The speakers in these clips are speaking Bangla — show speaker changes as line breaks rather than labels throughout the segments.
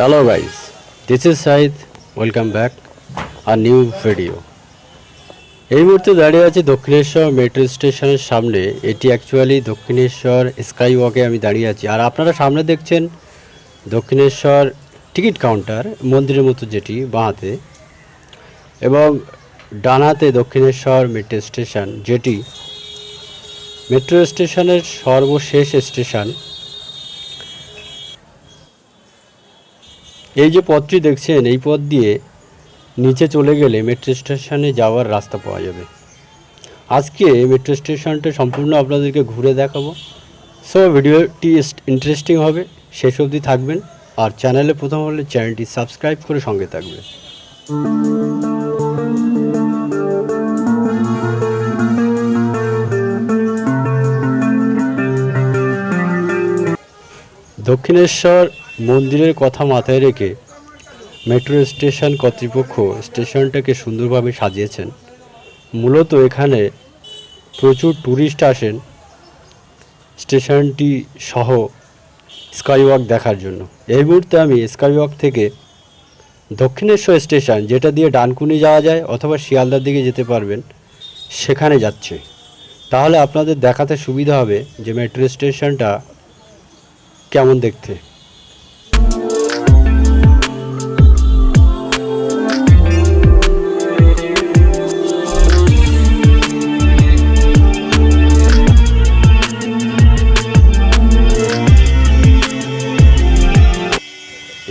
Hello guys, this is Said. Welcome back a new video. এই মুহূর্তে দাঁড়িয়ে আছি দক্ষিণেশ্বর মেট্রো স্টেশনের সামনে। এটি অ্যাকচুয়ালি দক্ষিণেশ্বর স্কাই ওয়াকে আমি দাঁড়িয়ে আছি। আর আপনারা সামনে দেখছেন দক্ষিণেশ্বর টিকিট কাউন্টার, মন্দিরের মতো যেটি বাঁহাতে, এবং ডানহাতে দক্ষিণেশ্বর মেট্রো স্টেশন, যেটি মেট্রো স্টেশনের সর্বশেষ স্টেশন। এই যে পথটি দেখছেন, এই পথ দিয়ে নিচে চলে গেলে মেট্রো স্টেশনে যাওয়ার রাস্তা পাওয়া যাবে। আজকে মেট্রো স্টেশনটা সম্পূর্ণ আপনাদেরকে ঘুরে দেখাবো। সো ভিডিওটি ইন্টারেস্টিং হবে, শেষ অবধি থাকবেন। আর চ্যানেলে প্রথম হলে চ্যানেলটি সাবস্ক্রাইব করে সঙ্গে থাকবে। দক্ষিণেশ্বর মন্দিরের কথা মাথায় রেখে মেট্রো স্টেশন কর্তৃপক্ষ স্টেশনটাকে সুন্দরভাবে সাজিয়েছেন। মূলত এখানে প্রচুর ট্যুরিস্ট আসেন স্টেশনটি সহ স্কাইওয়াক দেখার জন্য। এই মুহূর্তে আমি স্কাইওয়াক থেকে দক্ষিণেশ্বর স্টেশন, যেটা দিয়ে ডানকুনি যাওয়া যায় অথবা শিয়ালদার দিকে যেতে পারবেন, সেখানে যাচ্ছে। তাহলে আপনাদের দেখাতে সুবিধা হবে যে মেট্রো স্টেশনটা কেমন দেখতে।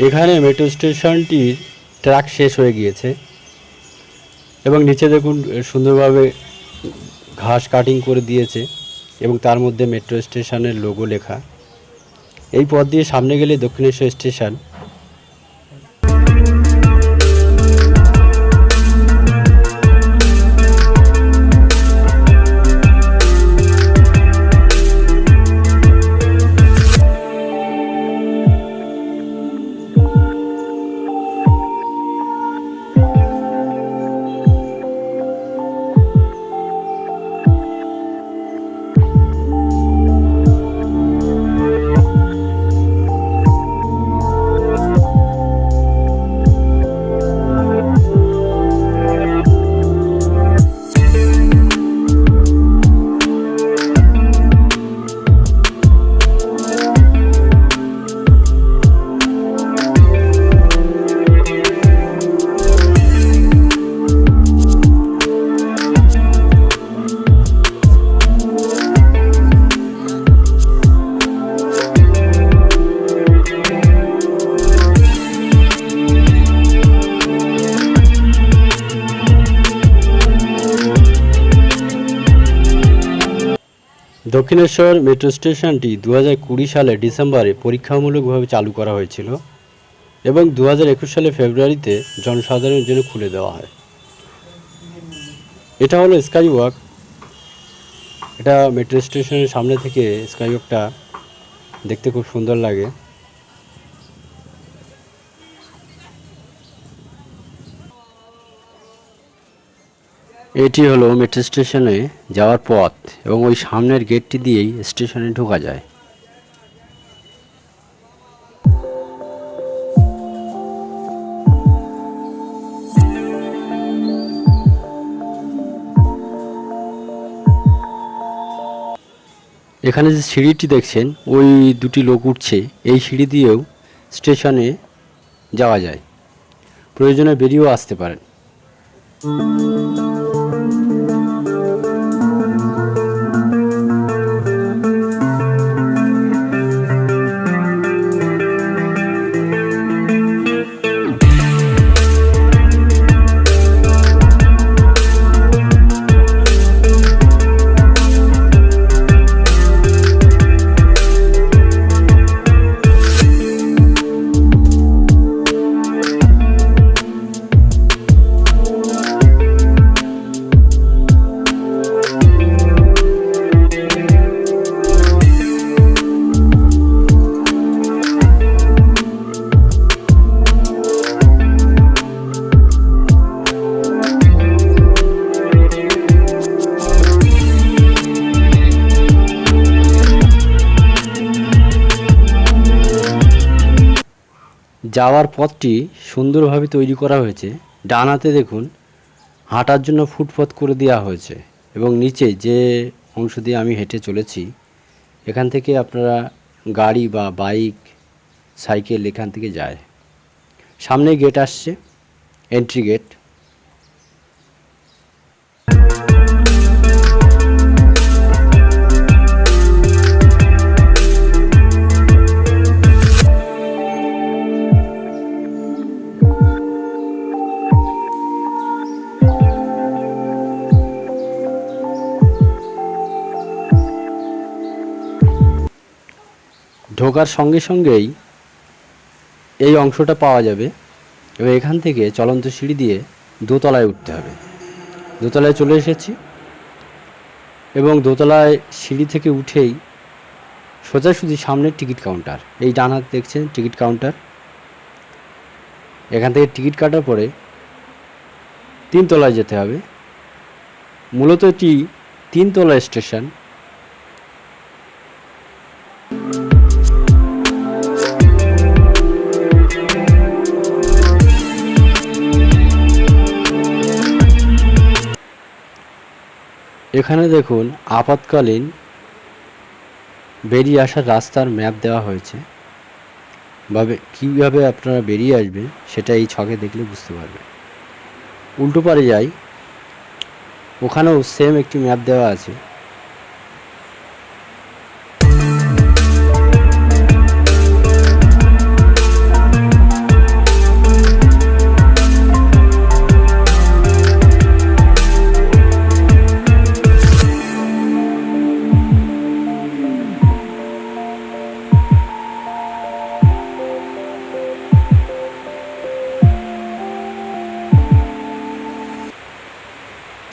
এখানে মেট্রো স্টেশনটির ট্র্যাক শেষ হয়ে গিয়েছে এবং নিচে দেখুন সুন্দরভাবে ঘাস কাটিং করে দিয়েছে এবং তার মধ্যে মেট্রো স্টেশনের লোগো লেখা। এই পথ দিয়ে সামনে গেলে দক্ষিণেশ্বর স্টেশন। দক্ষিণেশ্বর মেট্রো স্টেশনটি 2020 সালে ডিসেম্বরে পরীক্ষামূলকভাবে চালু করা হয়েছিল এবং 2021 সালে ফেব্রুয়ারিতে জনসাধারণের জন্য খুলে দেওয়া হয়। এটা হলো স্কাই ওয়াক। এটা মেট্রো স্টেশনের সামনে থেকে স্কাই ওয়াকটা দেখতে খুব সুন্দর লাগে। এটি হলো মেট্রো স্টেশনে যাওয়ার পথ এবং ওই সামনের গেটটি দিয়েই স্টেশনে ঢোকা যায়। এখানে যে সিঁড়িটি দেখছেন, ওই দুটি লোক উঠছে, এই সিঁড়ি দিয়েও স্টেশনে যাওয়া যায়। প্রয়োজনে বেরিয়েও আসতে পারেন। যাওয়ার পথটি সুন্দরভাবে তৈরি করা হয়েছে। ডান হাতে দেখুন হাঁটার জন্য ফুটপথ করে দেওয়া হয়েছে এবং নিচে যে অংশ দিয়ে আমি হেঁটে চলেছি এখান থেকে আপনারা গাড়ি বা বাইক, সাইকেল এখান থেকে যায়। সামনে গেট আসছে, এন্ট্রি গেট। ঢোকার সঙ্গে সঙ্গেই এই অংশটা পাওয়া যাবে এবং এখান থেকে চলন্ত সিঁড়ি দিয়ে দোতলায় উঠতে হবে। দোতলায় চলে এসেছি এবং দোতলায় সিঁড়ি থেকে উঠেই সোজাসুজি সামনে টিকিট কাউন্টার। এই ডান হাতে দেখছেন টিকিট কাউন্টার। এখান থেকে টিকিট কাটার পরে 3 তলায় যেতে হবে। মূলত এটি 3 তলা স্টেশন। এখানে দেখুন আপাতকালীন বেরিয়ে আসার রাস্তার ম্যাপ দেওয়া হয়েছে, কীভাবে আপনারা বেরিয়ে আসবেন সেটা এই ছকে দেখলে বুঝতে পারবেন। উল্টো পারে যাই, ওখানেও সেম একটি ম্যাপ দেওয়া আছে।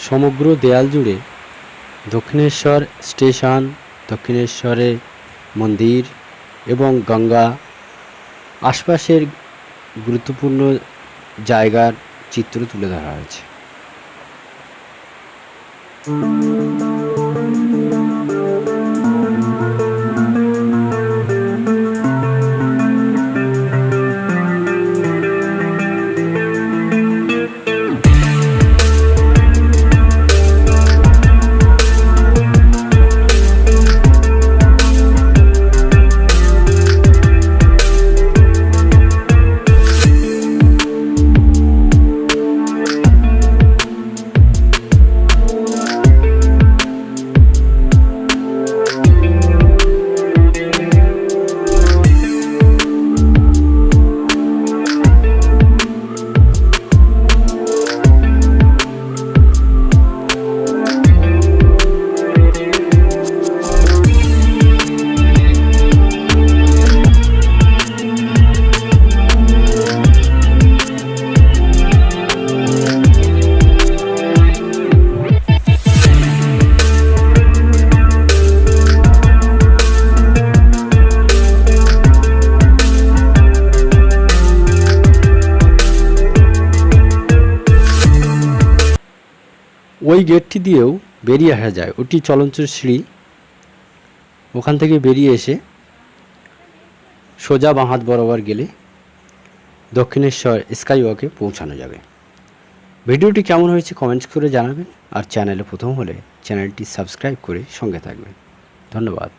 সমগ্র দেয়াল জুড়ে দক্ষিণেশ্বর স্টেশন, দক্ষিণেশ্বরে মন্দির এবং গঙ্গা আশপাশের গুরুত্বপূর্ণ জায়গার চিত্র তুলে ধরা হয়েছে। ওই গেটটি দিয়েও বেরিয়ে আসা যায়, ওটি চলন্ত সিঁড়ি। ওখান থেকে বেরিয়ে এসে সোজা বাঁ হাত বরাবর গেলে দক্ষিণেশ্বর স্কাইওয়াকে পৌঁছানো যাবে। ভিডিওটি কেমন হয়েছে কমেন্টস করে জানাবেন, আর চ্যানেলে প্রথম হলে চ্যানেলটি সাবস্ক্রাইব করে সঙ্গে থাকবেন। ধন্যবাদ।